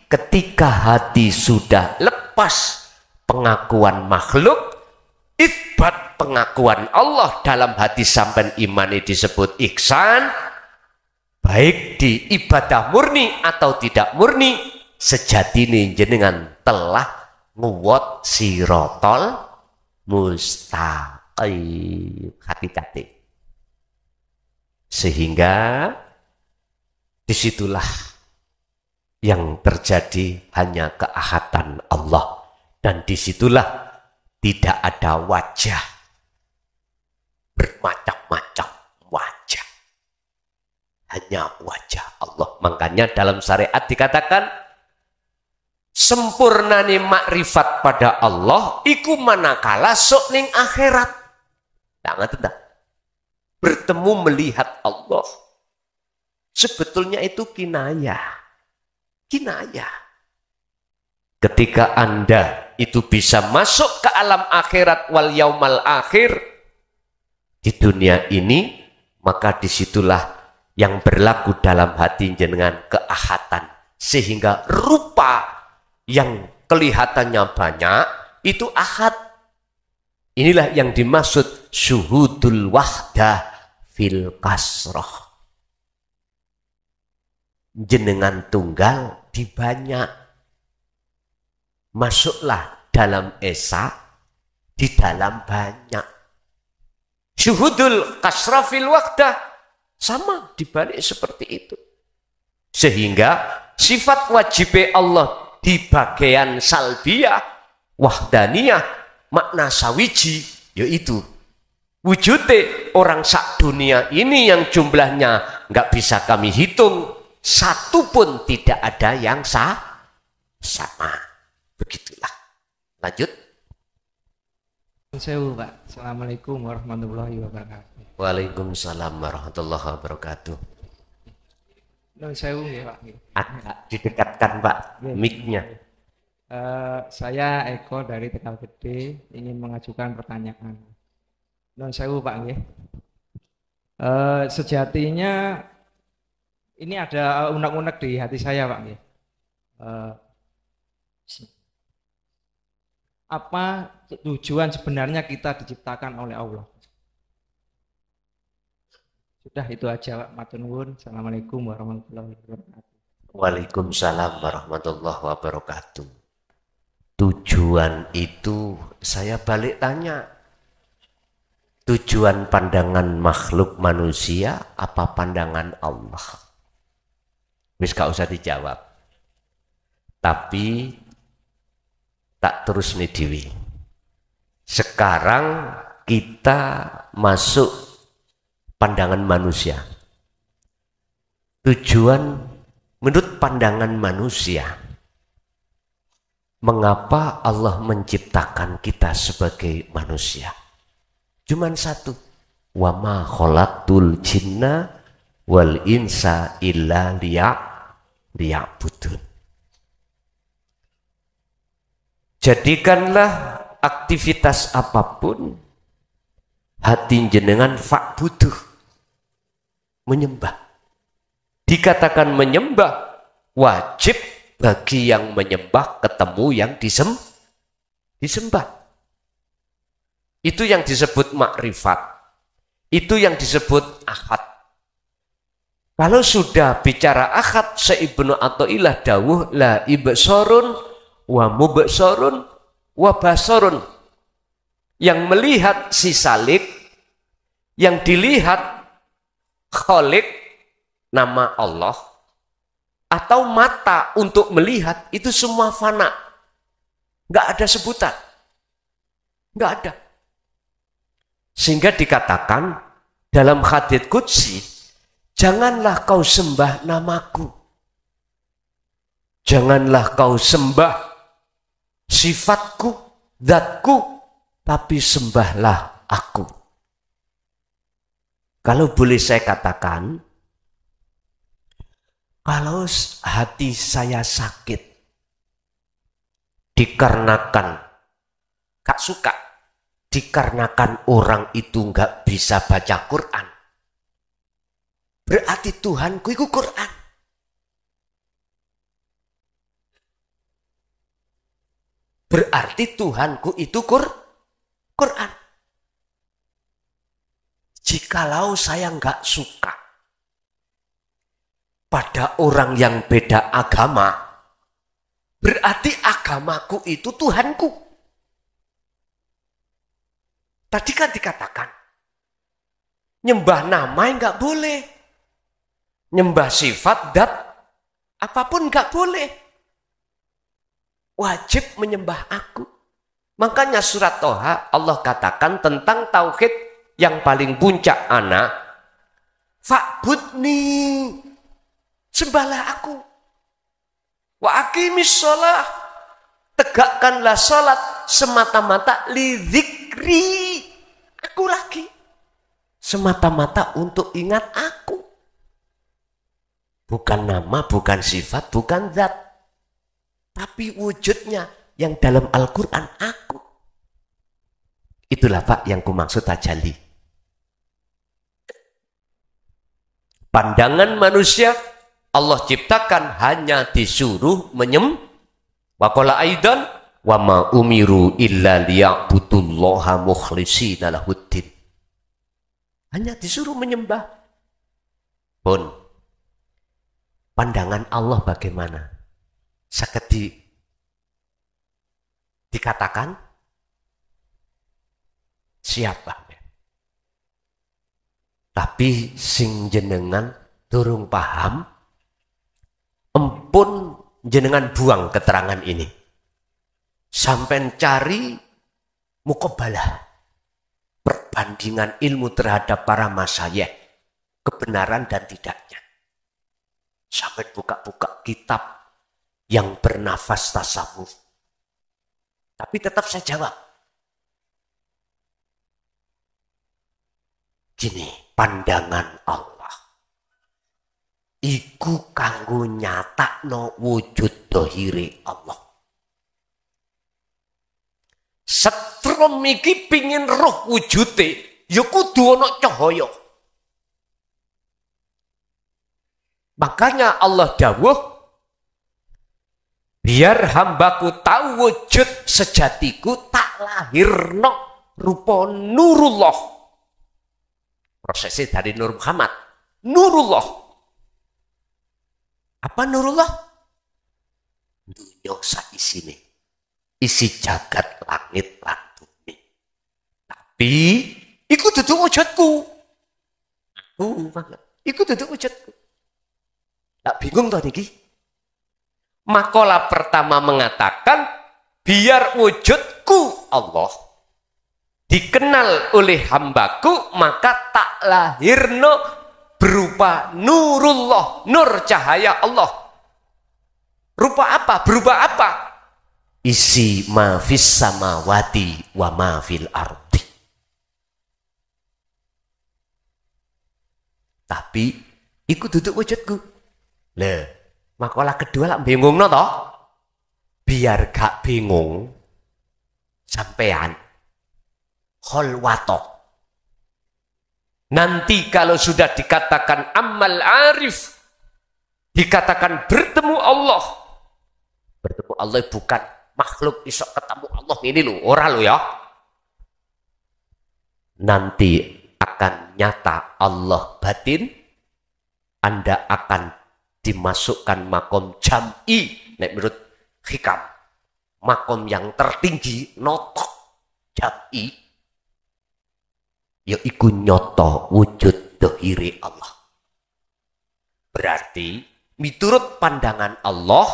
ketika hati sudah lepas pengakuan makhluk, isbat pengakuan Allah dalam hati sampean imani disebut ihsan, baik di ibadah murni atau tidak murni, sejatine jenengan telah nguwat sirotol mustaqim hakikate. Sehingga disitulah yang terjadi hanya keahatan Allah, dan disitulah tidak ada wajah bermacam-macam wajah, hanya wajah Allah. Makanya dalam syariat dikatakan sempurnane makrifat pada Allah iku manakala sok ning akhirat. Tak bertemu melihat Allah. Sebetulnya itu kinayah. Ketika Anda itu bisa masuk ke alam akhirat wal yaumal akhir di dunia ini, maka disitulah yang berlaku dalam hati jenengan keahatan, sehingga rupa yang kelihatannya banyak itu ahad. Inilah yang dimaksud syuhudul wahdah fil kasroh. Jenengan tunggal di banyak. Masuklah dalam esa di dalam banyak. Syuhudul kasroh fil wahdah sama dibalik seperti itu. Sehingga sifat wajib Allah di bagian salbiyah, wahdaniyah, makna sawiji, yaitu wujudnya orang sak dunia ini yang jumlahnya nggak bisa kami hitung, satu pun tidak ada yang sama. Begitulah. Lanjut. Sewu, Pak. Assalamualaikum warahmatullahi wabarakatuh. Waalaikumsalam warahmatullahi wabarakatuh. Sewu ya, Pak. Agak didekatkan, Pak, mic-nya. Saya Eko dari Tegal Gede ingin mengajukan pertanyaan. Non sewu Pak nggih. Sejatinya ini ada unek-unek di hati saya Pak nggih. Apa tujuan sebenarnya kita diciptakan oleh Allah? Sudah itu aja Pak. Matur nuwun. Assalamualaikum warahmatullahi wabarakatuh. Waalaikumsalam warahmatullahi wabarakatuh. Tujuan itu saya balik tanya. Tujuan pandangan makhluk manusia apa pandangan Allah? Wis gak usah dijawab. Tapi tak terus nih Dewi. Sekarang kita masuk pandangan manusia. Tujuan menurut pandangan manusia, mengapa Allah menciptakan kita sebagai manusia? Cuman satu. Wa ma khalaqtul jinna wal insa illa liya'budun. Jadikanlah aktivitas apapun hati jenengan fa'buduh, menyembah. Dikatakan menyembah wajib bagi yang menyembah ketemu yang disembah. Itu yang disebut makrifat. Itu yang disebut ahad. Kalau sudah bicara ahad, Ibnu Athaillah dawuh la ibsarun wa mubsarun wa basarun. Yang melihat si Salik, yang dilihat Khalik, nama Allah, atau mata untuk melihat, itu semua fana. Nggak ada sebutan. Nggak ada. Sehingga dikatakan dalam hadits qudsi, janganlah kau sembah namaku. Janganlah kau sembah sifatku, zatku, tapi sembahlah aku. Kalau boleh saya katakan, kalau hati saya sakit dikarenakan gak suka, dikarenakan orang itu nggak bisa baca Quran, berarti Tuhanku itu Quran. Berarti Tuhanku itu Quran. Jikalau saya nggak suka pada orang yang beda agama, berarti agamaku itu Tuhanku. Tadi kan dikatakan, nyembah nama nggak boleh. Nyembah sifat, dat, apapun nggak boleh. Wajib menyembah aku. Makanya surat Toha Allah katakan tentang tauhid yang paling puncak ana. Fa'budni. Sembahlah aku. Wa aqimis sholah. Tegakkanlah sholat semata-mata li dzikri. Aku lagi. Semata-mata untuk ingat aku. Bukan nama, bukan sifat, bukan zat. Tapi wujudnya yang dalam Al-Quran aku. Itulah Pak yang kumaksud tajalli. Pandangan manusia Allah ciptakan hanya disuruh menyembah. Wa qala aidan wa ma umiru illa liya'budullaha mukhlishina lahuddin. Hanya disuruh menyembah. Pun pandangan Allah bagaimana? Saged dikatakan siapa? Tapi sing jenengan durung paham, empun jenengan buang keterangan ini. Sampai cari muqabalah, perbandingan ilmu terhadap para masyayikh, kebenaran dan tidaknya. Sampai buka-buka kitab yang bernafas tasawuf. Tapi tetap saya jawab. Gini, pandangan Allah. Iku kanggo nyatakno wujud dohiri Allah. Setrum iki pingin roh wujude, ya kudu ana cahaya. Makanya Allah dawuh, biar hambaku tahu wujud sejatiku tak lahirno rupa nurullah. Prosesnya dari Nur Muhammad. Nurullah. Apa nurullah? Dunia saisine. Isi jagat langit lan bumi. Tapi iku dudu wujudku. Iku dudu wujudku. Tak bingung toh niki? Makalah pertama mengatakan biar wujudku Allah dikenal oleh hambaku, maka tak lahirno berupa nurullah, nur cahaya Allah. Rupa apa? Berupa apa? Isi ma fis samawati wa ma fil ardi. Tapi iku duduk wujudku. Lah, makalah kedua lah bingung no toh. Biar gak bingung sampean kholwato. Nanti kalau sudah dikatakan amal arif, dikatakan bertemu Allah. Bertemu Allah bukan makhluk isok ketemu Allah ini loh, ora lo ya. Nanti akan nyata Allah batin, Anda akan dimasukkan makom jam'i, nek menurut hikam, makom yang tertinggi, notok jam'i, yaitu nyoto wujud dohiri Allah. Berarti miturut pandangan Allah,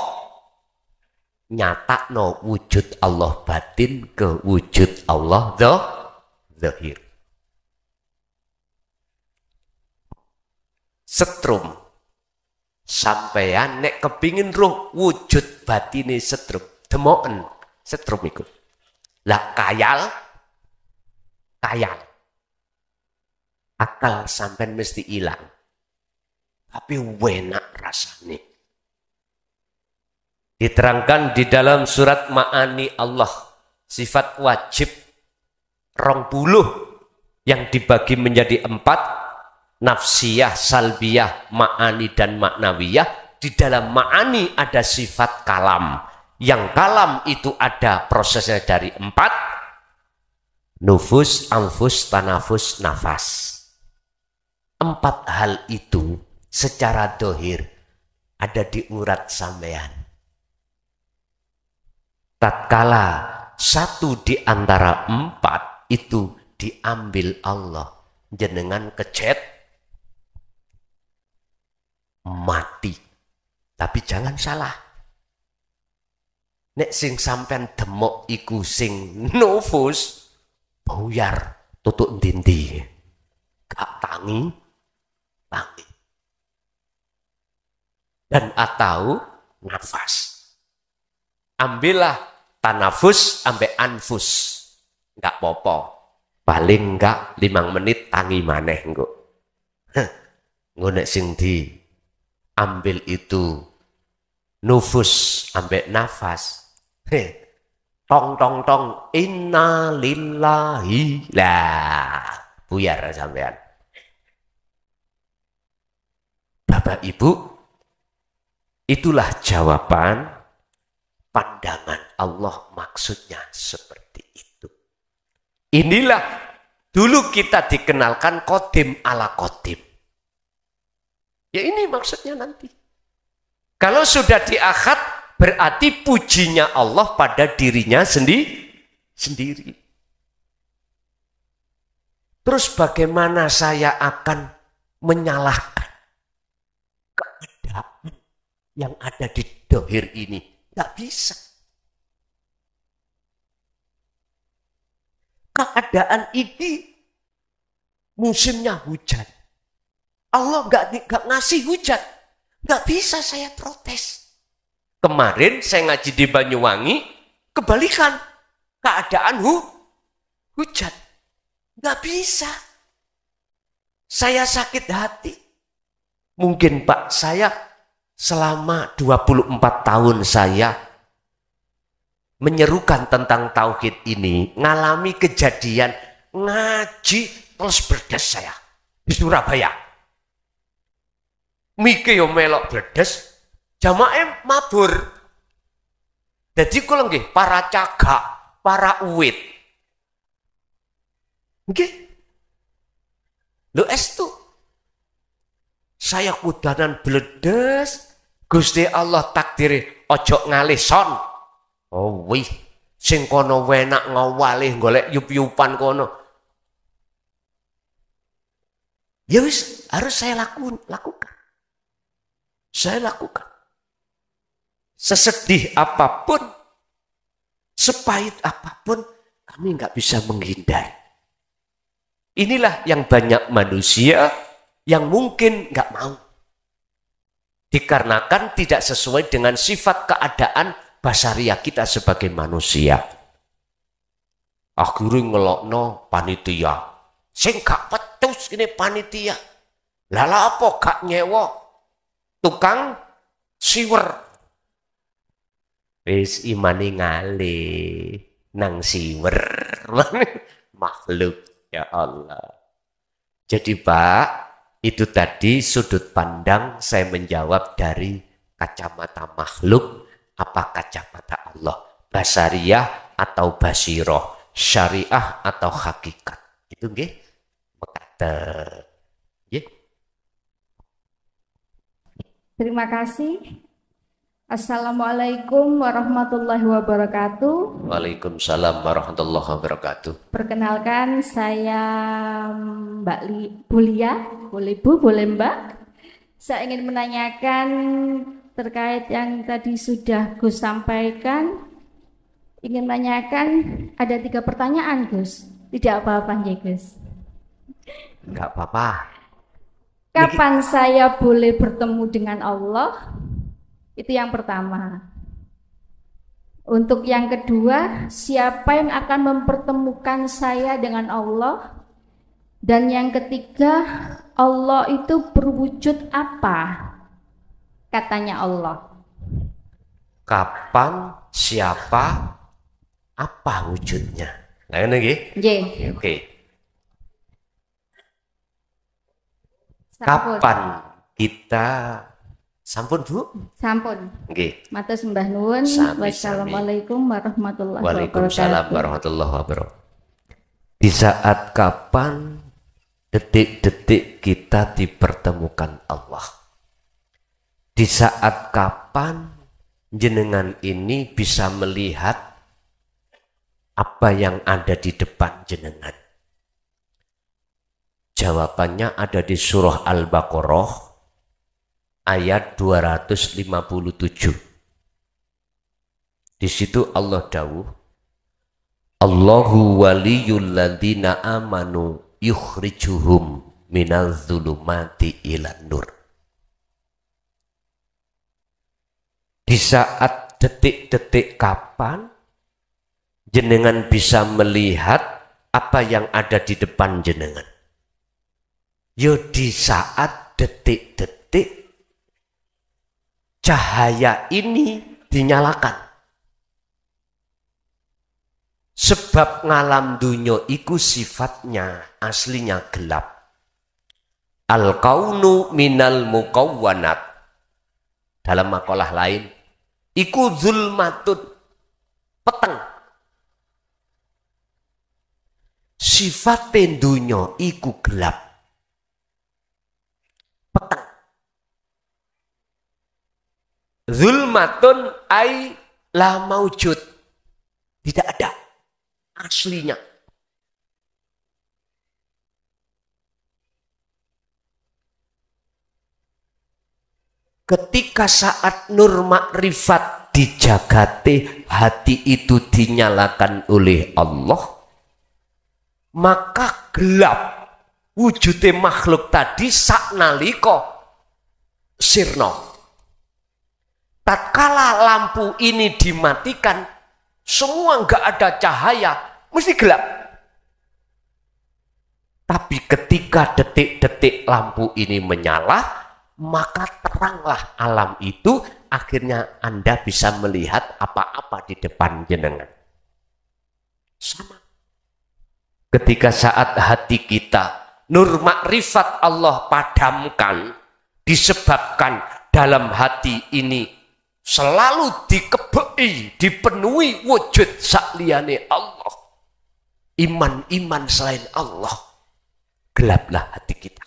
nyata no wujud Allah batin ke wujud Allah dohir. Setrum sampeyan nek kepingin roh wujud batine setrum, demoken setrum iku. Lah kayal akal sampean mesti hilang. Tapi enak rasane. Diterangkan di dalam surat Ma'ani Allah, sifat wajib 20 yang dibagi menjadi 4. Nafsiyah, salbiyah, ma'ani dan maknawiyah. Di dalam ma'ani ada sifat kalam. Yang kalam itu ada prosesnya dari 4. Nufus, anfus, tanafus, nafas. 4 hal itu secara dohir ada di urat sampean. Tatkala 1 di antara 4 itu diambil Allah, jenengan kecet mati. Tapi jangan salah. Nek sing sampean demok iku sing nufus, buyar tutuk ndindi. Gak tangi. Dan atau nafas. Ambillah tanafus sampai anfus. Enggak popo. Paling enggak 5 menit tangi maneh engko. Ngonek sing di ambil itu nufus sampai nafas. Tong tong tong inna lillahi lah. Buyar sampean. Bapak Ibu, itulah jawaban pandangan Allah maksudnya seperti itu. Inilah dulu kita dikenalkan kodim ala kodim. Ya ini maksudnya nanti. Kalau sudah di akhad berarti pujinya Allah pada dirinya sendiri. Terus bagaimana saya akan menyalahkan keadaan yang ada di dohir ini? Tidak bisa. Keadaan ini musimnya hujan. Allah nggak ngasih hujan. Nggak bisa saya protes. Kemarin saya ngaji di Banyuwangi, kebalikan. Keadaan hujan. Nggak bisa. Saya sakit hati. Mungkin Pak, saya selama 24 tahun saya menyerukan tentang tauhid ini, ngalami kejadian ngaji terus berdes saya di Surabaya. Mike yo melok berdes, jamaah mabur. Jadi kalau nggih para cagak, para uwit. Nggih. Lho estu. Saya kudanan bledes, Gusti Allah takdiri ojo ngalih son. Oh wih, sing kono wenak ngawalih golek yup-yupan kono. Ya wis, harus saya lakukan. Saya lakukan. Sesedih apapun, sepahit apapun, kami nggak bisa menghindari. Inilah yang banyak manusia yang mungkin nggak mau. Dikarenakan tidak sesuai dengan sifat keadaan basariah kita sebagai manusia. Akhirnya ngelokno panitia. Sing gak petus ini panitia. Lala apa gak nyewa tukang siwer. Wis imane ngale nang siwer. Makhluk ya Allah. Jadi Pak, itu tadi sudut pandang saya menjawab dari kacamata makhluk apa kacamata Allah. Basariah atau basiroh, syariah atau hakikat. Itu nggih. Mekaten. Nggih. Terima kasih. Assalamualaikum warahmatullahi wabarakatuh. Waalaikumsalam warahmatullahi wabarakatuh. Perkenalkan saya Mbak Bulia, boleh Bu, boleh Mbak. Saya ingin menanyakan terkait yang tadi sudah Gus sampaikan. Ingin menanyakan ada 3 pertanyaan Gus. Tidak apa-apa ya Gus. Enggak apa-apa. Kapan saya boleh bertemu dengan Allah? Itu yang pertama. Untuk yang kedua, siapa yang akan mempertemukan saya dengan Allah? Dan yang ketiga, Allah itu berwujud apa? Katanya Allah. Kapan, siapa, apa wujudnya? Nah, ini nggih. Nggih. Oke. Kapan kita Sampun Bu? Sampun. Nggih. Matur sembah nuwun. Sami-sami. Wassalamualaikum warahmatullahi Waalaikumsalam wabarakatuh. warahmatullahi wabarakatuh. Di saat kapan detik-detik kita dipertemukan Allah? Di saat kapan jenengan ini bisa melihat apa yang ada di depan jenengan? Jawabannya ada di surah Al-Baqarah ayat 257. Di situ Allah dawuh, Allahu waliyul ladzina amanu yukhrijuhum minaz zulumati ilan nur. Di saat detik-detik kapan jenengan bisa melihat apa yang ada di depan jenengan? Yo di saat detik-detik cahaya ini dinyalakan. Sebab ngalam dunya iku sifatnya aslinya gelap. Al-kaunu minal mukawwanat. Dalam makalah lain, iku zulmatun, peteng. Sifat dunya iku gelap. Peteng. Zulmatun ay la maujud. Tidak ada aslinya. Ketika saat nur makrifat dijagate, hati itu dinyalakan oleh Allah, maka gelap wujudnya makhluk tadi saknalika sirna. Tatkala lampu ini dimatikan, semua enggak ada cahaya, mesti gelap. Tapi ketika detik-detik lampu ini menyala, maka teranglah alam itu, akhirnya Anda bisa melihat apa-apa di depan jenengan. Sama. Ketika saat hati kita nur makrifat Allah padamkan, disebabkan dalam hati ini selalu dikebei, dipenuhi wujud sakliyane Allah, iman-iman selain Allah, gelaplah hati kita.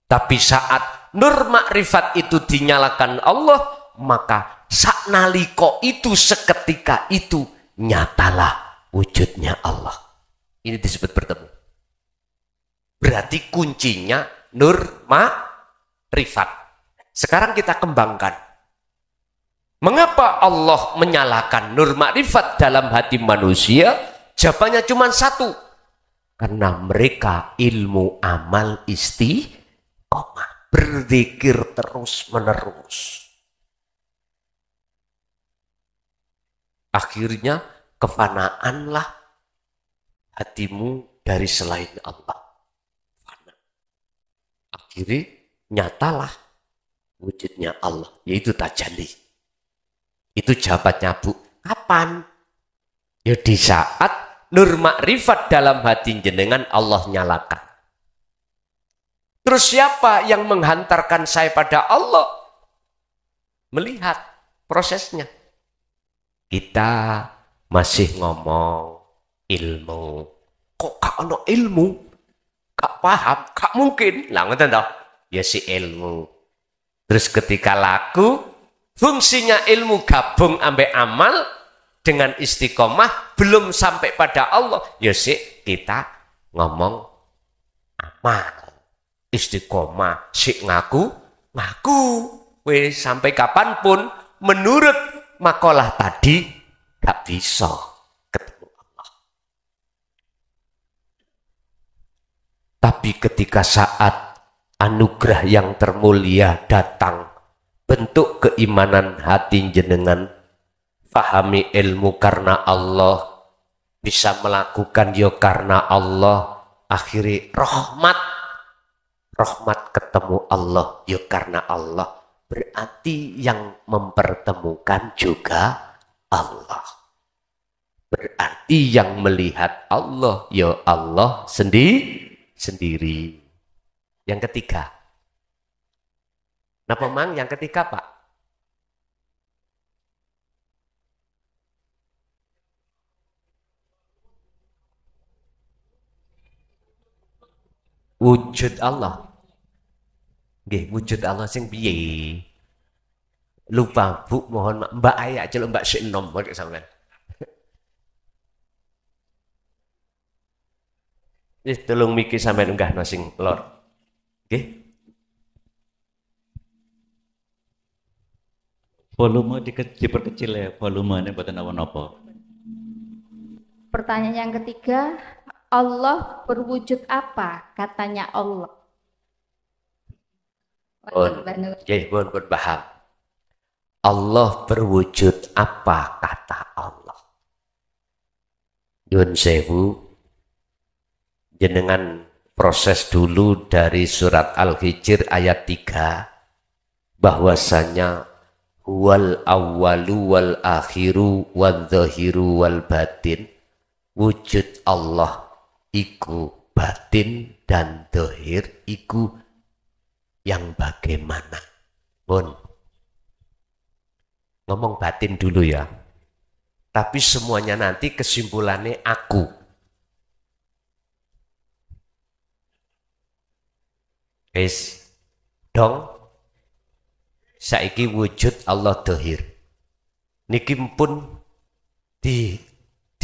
Tapi saat nur makrifat itu dinyalakan Allah, maka saknaliko itu seketika itu nyatalah wujudnya Allah. Ini disebut bertemu. Berarti kuncinya nur makrifat. Sekarang kita kembangkan. Mengapa Allah menyalakan nur makrifat dalam hati manusia? Jawabannya cuma satu. Karena mereka ilmu amal istiqomah, berzikir terus menerus. Akhirnya kefanaanlah hatimu dari selain Allah. Fana. Akhirnya nyatalah wujudnya Allah, yaitu tajalli. Itu jawabannya Bu. Kapan? Ya di saat nur makrifat dalam hati jenengan Allah nyalakan. Terus siapa yang menghantarkan saya pada Allah? Melihat prosesnya. Kita masih ngomong ilmu. Kok gak ada ilmu? Gak paham? Gak mungkin. Lah ngoten toh? Ya si ilmu. Terus ketika laku, fungsinya ilmu gabung ambek amal dengan istiqomah belum sampai pada Allah. Ya sih kita ngomong amal, istiqomah, sik ngaku. Wes sampai kapanpun menurut makalah tadi gak bisa ketemu Allah. Tapi ketika saat anugerah yang termulia datang, bentuk keimanan hati jenengan, pahami ilmu karena Allah, bisa melakukan yo karena Allah, akhiri rahmat ketemu Allah yo karena Allah, berarti yang mempertemukan juga Allah, berarti yang melihat Allah yo Allah sendiri. Yang ketiga, Napa mang yang ketiga, Pak? Wujud Allah. Nggih, wujud Allah sing piye? Lupa, Bu, mohon maaf. Mbak Aya celuk Mbak sik enom kok sampean. Wis tolong miki sampean unggahno sing lor. Nggih. Volume diperkecil ya, volumenya buatan apa-apa. Pertanyaan yang ketiga, Allah berwujud apa? Katanya Allah. Pun paham. Allah berwujud apa kata Allah? Yun sewu, jenengan proses dulu dari surat Al-Hijr ayat 3 bahwasanya wal awwalu wal akhiru wal zahiru wal batin. Wujud Allah iku batin dan zahir iku yang bagaimana? Pun ngomong batin dulu ya. Tapi semuanya nanti kesimpulannya aku. Guys, dong saiki wujud Allah zahir. Niki pun di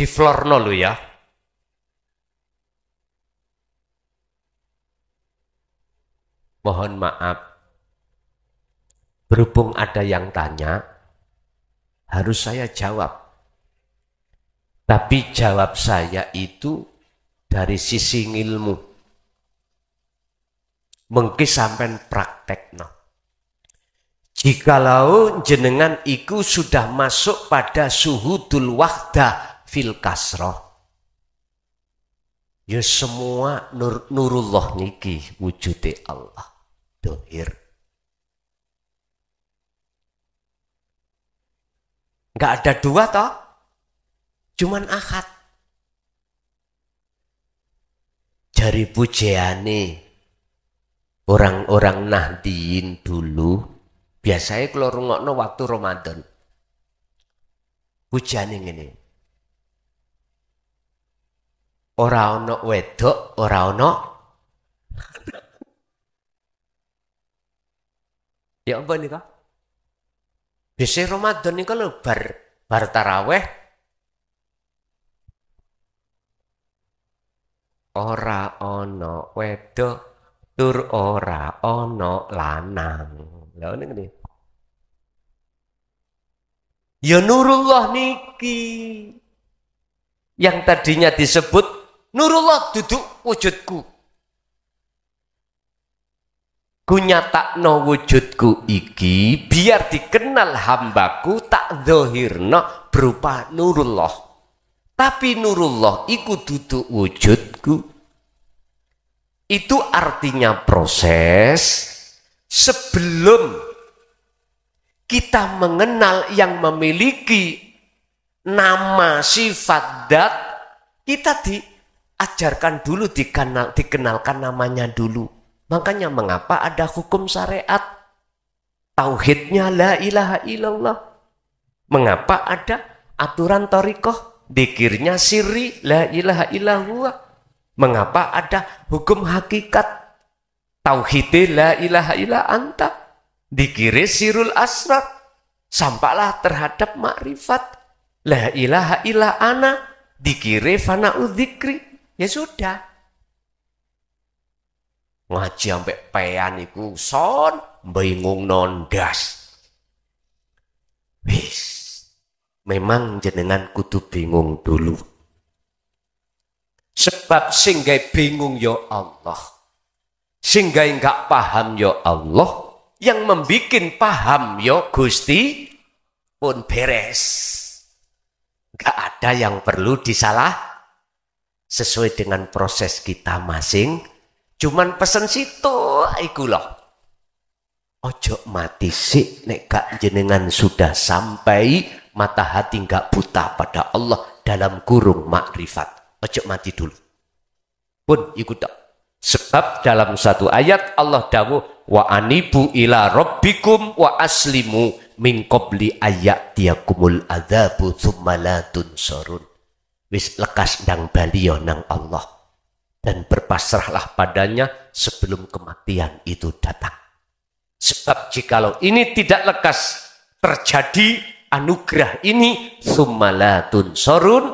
florno lo ya. Mohon maaf, berhubung ada yang tanya, harus saya jawab. Tapi jawab saya itu dari sisi ilmu. Mengki sampean praktekno. Jikalau jenengan iku sudah masuk pada suhudul wahdah fil kasroh, ya semua nurullah niki wujude Allah dohir. Nggak ada dua toh, cuman ahad. Jari pujiane orang-orang Nahdiyin dulu biasanya kalau rungokno waktu Ramadan pujiane ngene. Ora ana wedok, ora ana. Ya apa nika? Biasanya Ramadan nika lho bar taraweh. Ora ana wedok, tur ora ana lanang. Lha ngene. Ya nurullah niki. Yang tadinya disebut nurullah duduk wujudku. Ku nyatakno wujudku iki biar dikenal hambaku tak zahirna berupa nurullah. Tapi nurullah iku duduk wujudku. Itu artinya proses sebelum kita mengenal yang memiliki nama sifat dat, kita diajarkan dulu, dikenalkan namanya dulu. Makanya mengapa ada hukum syariat? Tauhidnya la ilaha illallah. Mengapa ada aturan thariqah? Dikirnya sirri la ilaha illallah. Mengapa ada hukum hakikat? Tauhidnya la ilaha illa anta. Dikire sirul asrar. Sampailah terhadap makrifat. La ilaha illa ana. Dikire fana'u dzikri. Ya sudah. Ngaji sampai pean iku son bingung nondas. Wis. Memang jenengan kudu bingung dulu. Sebab sehingga bingung ya Allah. Sehingga enggak paham ya Allah. Yang membikin paham ya Gusti pun beres. Enggak ada yang perlu disalah. Sesuai dengan proses kita masing. Cuman pesen situ iku loh. Ojo mati sik nek gak jenengan sudah sampai mata hati gak buta pada Allah dalam kurung makrifat. Ojo mati dulu. Pun ikut tak. Sebab dalam satu ayat Allah dawuh wa anibu ila rabbikum wa aslimu min qabli ayatiyakumul adzabu tsumma la tunsarun. Wis lekas ndang baliyo nang Allah dan berpasrahlah padanya sebelum kematian itu datang. Sebab jikalau ini tidak lekas terjadi anugerah ini tsumma la tunsarun,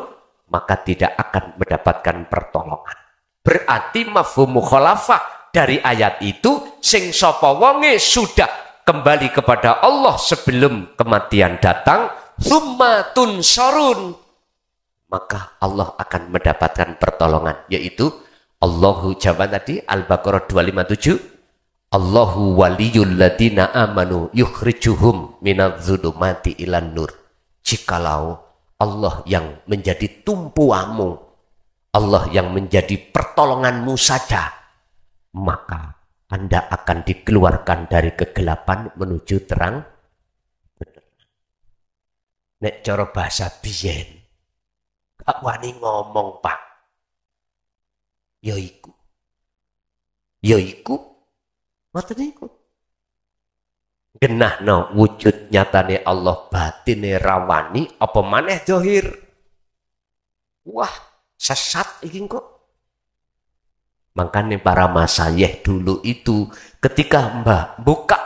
maka tidak akan mendapatkan pertolongan. Berarti mafhum mukhalafah dari ayat itu sing sapa wonge sudah kembali kepada Allah sebelum kematian datang, tsumma tunsarun, maka Allah akan mendapatkan pertolongan, yaitu Allahu jawaban tadi Al-Baqarah 257, Allahu waliyul ladina amanu yukhrijuhum minadz-dzulumati ilan nur. Jikalau Allah yang menjadi tumpuamu, Allah yang menjadi pertolonganmu saja, maka Anda akan dikeluarkan dari kegelapan menuju terang. Nek cara bahasa biyen gak wani ngomong, Pak. Yaiku. Ngoten niku. Genahno wujud nyatane Allah batine rawani apa maneh zahir. Wah, sesat iki kok. Makanya para masyayikh dulu itu ketika buka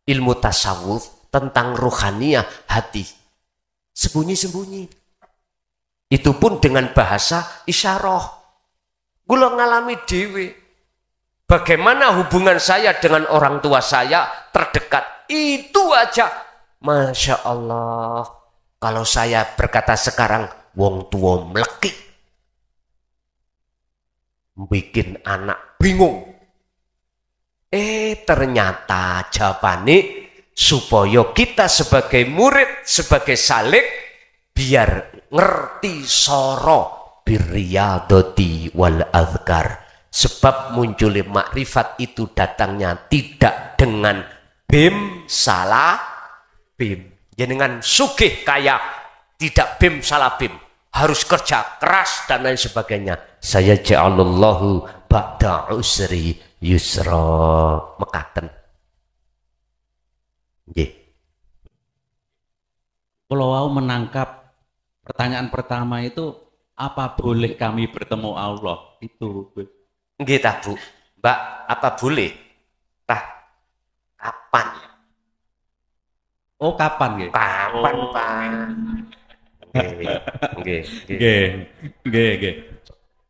ilmu tasawuf tentang ruhaniyah hati, sembunyi-sembunyi. Itu pun dengan bahasa isyarah. Kula ngalami dhewe. Bagaimana hubungan saya dengan orang tua saya terdekat. Itu aja. Masya Allah. Kalau saya berkata sekarang, wong tua mlekik. Bikin anak bingung. Ternyata jawabannya supaya kita sebagai murid, sebagai salik, biar ngerti soro birriyadati wal azkar. Sebab munculnya makrifat itu datangnya tidak dengan bim salah bim. Jenengan sugih kaya, tidak bim salah bim. Harus kerja keras dan lain sebagainya. Saya ja'alallahu ba'da usri yusra mekaten. Nggih. Kalau mau menangkap pertanyaan pertama itu, apa boleh kami bertemu Allah? Itu. Nggih tah, Bu. Mbak, apa boleh? Tah, kapan? Oh, kapan nggih? Kapan, Pak?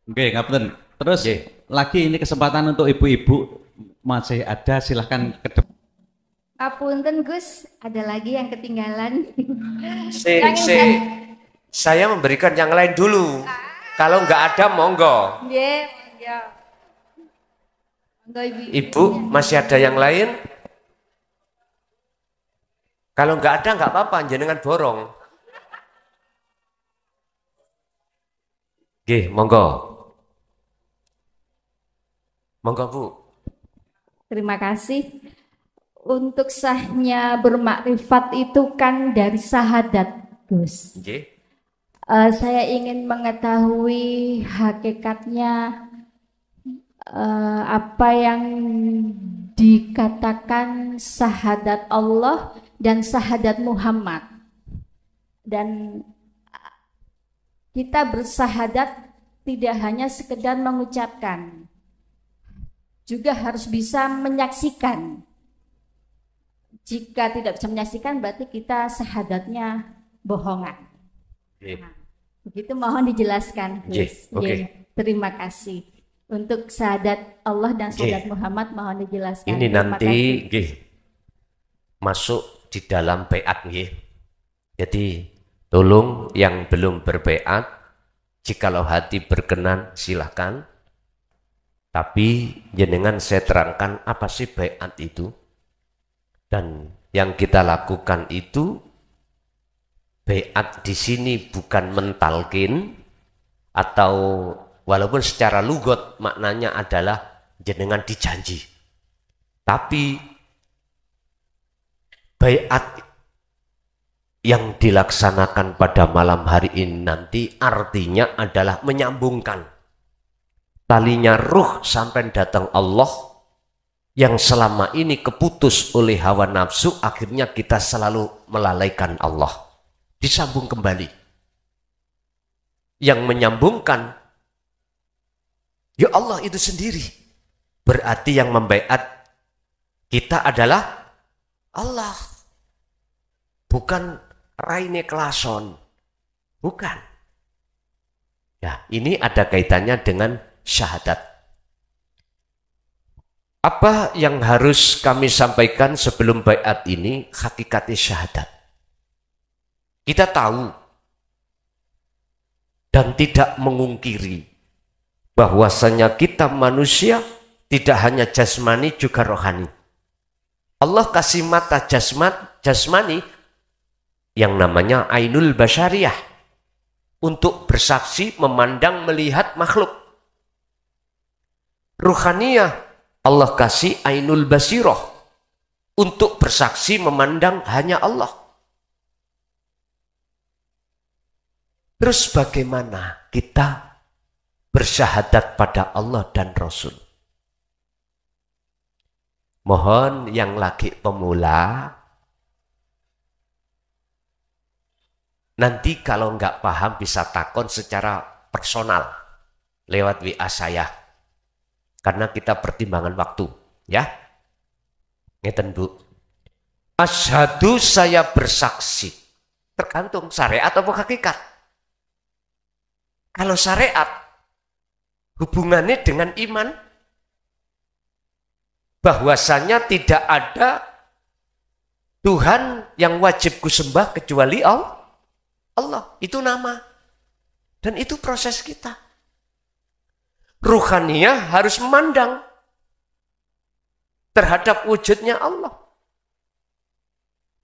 Nggih, ngapunten. Terus lagi ini kesempatan untuk ibu-ibu masih ada, silahkan ke depan. Ngapunten Gus, ada lagi yang ketinggalan. Saya memberikan yang lain dulu. Kalau nggak ada, monggo. Nggih, monggo. Ibu, masih ada yang lain? Kalau nggak ada, nggak apa-apa, jenengan borong. Nggih, monggo. Monggo, Bu. Terima kasih. Untuk sahnya bermakrifat itu kan dari syahadat, Gus. Nggih. Saya ingin mengetahui hakikatnya apa yang dikatakan syahadat Allah dan syahadat Muhammad. Dan kita bersyahadat tidak hanya sekedar mengucapkan, juga harus bisa menyaksikan. Jika tidak bisa menyaksikan, berarti kita syahadatnya bohongan. Nah, begitu mohon dijelaskan. Okay. Terima kasih. Untuk syahadat Allah dan syahadat Muhammad mohon dijelaskan. Ini nanti masuk di dalam baiat nggih. Jadi tolong yang belum berbaiat, jikalau hati berkenan silahkan. Tapi jenengan saya terangkan apa sih baiat itu. Dan yang kita lakukan itu baiat di sini bukan mentalkin, atau walaupun secara lugot maknanya adalah jenengan dijanji. Tapi baiat yang dilaksanakan pada malam hari ini nanti artinya adalah menyambungkan talinya ruh sampai datang Allah yang selama ini keputus oleh hawa nafsu, akhirnya kita selalu melalaikan Allah. Disambung kembali. Yang menyambungkan ya Allah itu sendiri. Berarti yang membaiat kita adalah Allah. Bukan Raine Klason. Bukan. Ya, ini ada kaitannya dengan syahadat. Apa yang harus kami sampaikan sebelum baiat ini? Hakikatnya syahadat. Kita tahu dan tidak mengungkiri bahwasanya kita manusia tidak hanya jasmani juga rohani. Allah kasih mata jasmani yang namanya ainul basyariyah untuk bersaksi, memandang, melihat makhluk. Ruhaniyah Allah kasih ainul basiroh untuk bersaksi, memandang hanya Allah. Terus bagaimana kita bersyahadat pada Allah dan Rasul? Mohon yang lagi pemula, nanti kalau nggak paham bisa takon secara personal lewat WA saya. Karena kita pertimbangan waktu, ya. Ngeten Bu. Asyhadu saya bersaksi. Tergantung syariat atau hakikat. Kalau syariat hubungannya dengan iman, bahwasanya tidak ada Tuhan yang wajib kusembah kecuali Allah. Itu nama. Dan itu proses kita. Ruhaniyah harus memandang terhadap wujudnya Allah.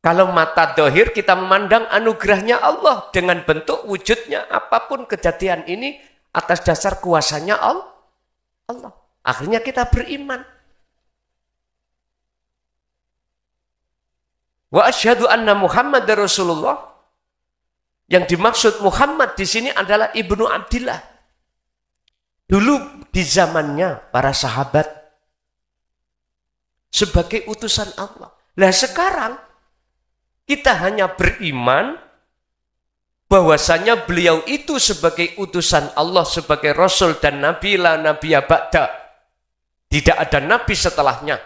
Kalau mata dohir kita memandang anugerahnya Allah dengan bentuk wujudnya. Apapun kejadian ini atas dasar kuasanya Allah. Akhirnya kita beriman. Wa asyhadu anna Muhammad Rasulullah. Yang dimaksud Muhammad di sini adalah Ibnu Abdillah. Dulu di zamannya para sahabat sebagai utusan Allah. Nah sekarang kita hanya beriman bahwasanya beliau itu sebagai utusan Allah, sebagai Rasul dan Nabi la Nabiya ba'da. Tidak ada Nabi setelahnya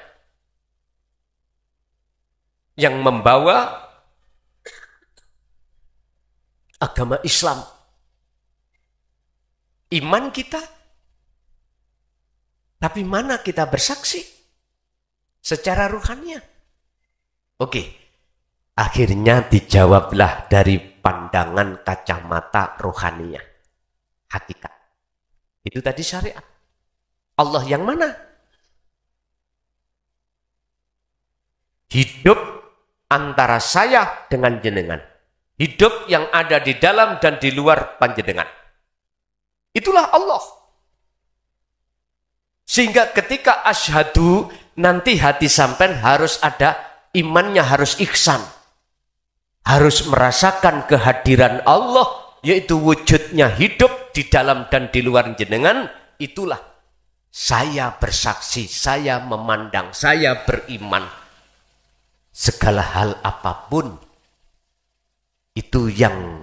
yang membawa agama Islam. Iman kita. Tapi mana kita bersaksi? Secara ruhannya. Oke. Akhirnya dijawablah dari pandangan kacamata rohaninya. Hakikat. Itu tadi syariat. Allah yang mana? Hidup antara saya dengan jenengan. Hidup yang ada di dalam dan di luar panjenengan. Itulah Allah. Sehingga ketika asyhadu, nanti hati sampean harus ada imannya, harus ihsan. Harus merasakan kehadiran Allah, yaitu wujudnya hidup di dalam dan di luar jenengan. Itulah saya bersaksi, saya memandang, saya beriman. Segala hal apapun itu yang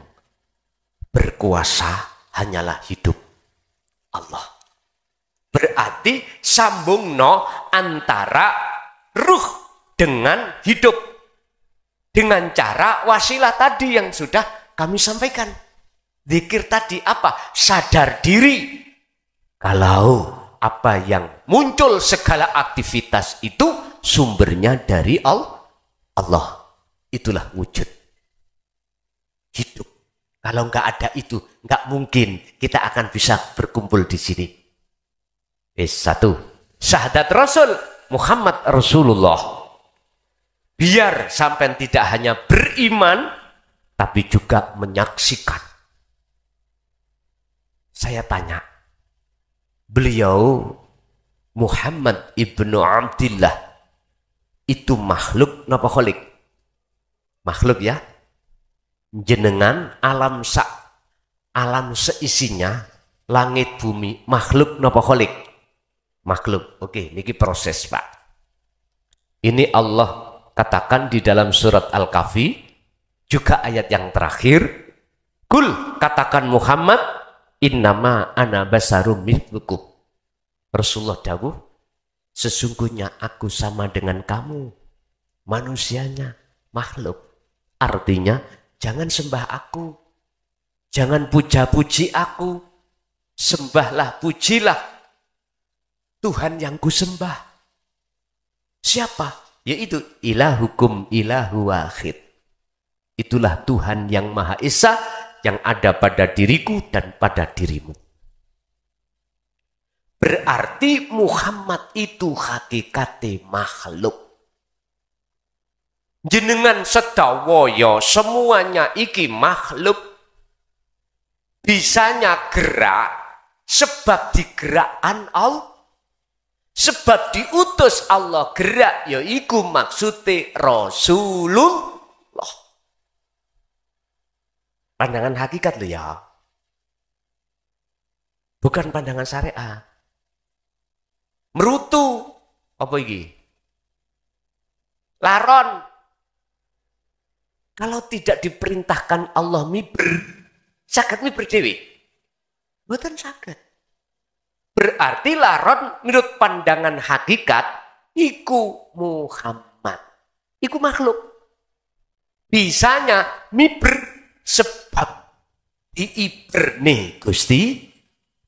berkuasa hanyalah hidup Allah. Berarti sambung antara ruh dengan hidup. Dengan cara wasilah tadi yang sudah kami sampaikan. Zikir tadi apa? Sadar diri. Kalau apa yang muncul segala aktivitas itu sumbernya dari Allah. Itulah wujud hidup. Kalau nggak ada itu, nggak mungkin kita akan bisa berkumpul di sini. Satu, syahadat Rasul Muhammad Rasulullah. Biar sampai tidak hanya beriman, tapi juga menyaksikan. Saya tanya, beliau Muhammad ibnu Abdillah itu makhluk napa kholik? Makhluk ya. Jenengan alam seisinya langit bumi makhluk napa kholik? Makhluk. Oke, niki proses, Pak. Ini Allah katakan di dalam surat Al-Kahfi, juga ayat yang terakhir, kul, katakan Muhammad, innama ana basarum mithlukum. Rasulullah dawuh, sesungguhnya aku sama dengan kamu, manusianya, makhluk. Artinya, jangan sembah aku, jangan puja-puji aku, sembahlah, pujilah Tuhan yang kusembah. Siapa? Yaitu ilahukum ilahu wahid. Itulah Tuhan yang Maha Esa yang ada pada diriku dan pada dirimu. Berarti Muhammad itu hakikate makhluk. Jenengan sedawaya semuanya iki makhluk. Bisanya gerak sebab digerakkan Allah. Sebab diutus Allah gerak, yaiku maksudnya Rasulullah. Pandangan hakikat loh ya. Bukan pandangan syariat. Merutu. Apa iki? Laron. Kalau tidak diperintahkan Allah miber, saged miber dewe. Mboten saged. Berarti laron menurut pandangan hakikat iku Muhammad. Iku makhluk. Bisanya miber sebab diiberne Gusti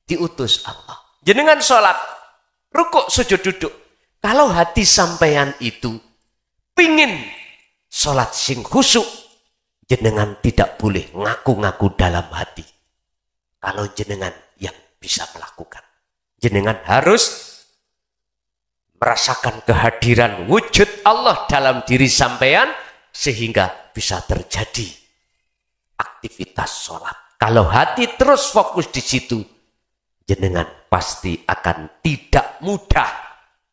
diutus Allah. Jenengan sholat, rukuk, sujud, duduk. Kalau hati sampean itu pingin sholat sing khusyuk, jenengan tidak boleh ngaku-ngaku dalam hati. Kalau jenengan yang bisa melakukan. Jenengan harus merasakan kehadiran wujud Allah dalam diri sampean sehingga bisa terjadi aktivitas sholat. Kalau hati terus fokus di situ, jenengan pasti akan tidak mudah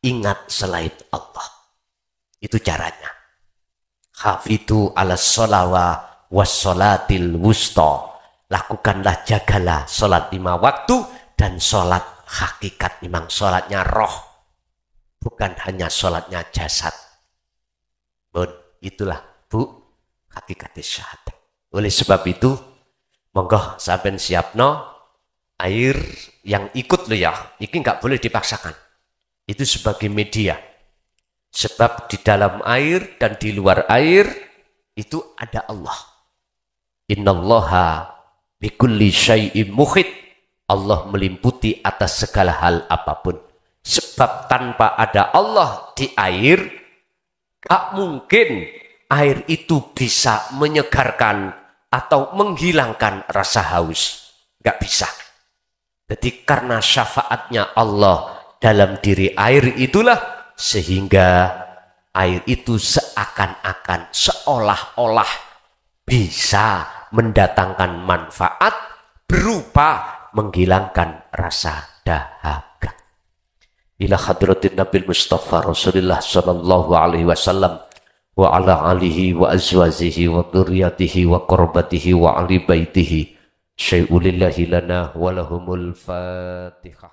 ingat selain Allah. Itu caranya. Hafidhu ala sholawa wassolatil wusta. Lakukanlah, jagalah sholat 5 waktu dan sholat hakikat, memang sholatnya roh, bukan hanya sholatnya jasad. Bon, itulah Bu hakikat syahadat. Oleh sebab itu, monggo sampean siapno air yang ikut lo ya, ini nggak boleh dipaksakan. Itu sebagai media. Sebab di dalam air dan di luar air itu ada Allah. Innallaha bikulli syai'im muhit. Allah melimputi atas segala hal apapun. Sebab tanpa ada Allah di air, gak mungkin air itu bisa menyegarkan atau menghilangkan rasa haus. Gak bisa. Jadi karena syafaatnya Allah dalam diri air itulah, sehingga air itu seakan-akan, seolah-olah bisa mendatangkan manfaat berupa menghilangkan rasa dahaga. Ila hadratin Nabil Mustafa Rasulullah sallallahu alaihi wasallam wa ala alihi wa azwajihi wa dzurriyyatihi wa qurbatihi wa ali baitihi syai'ulillahi lana wa lahumul fatihah.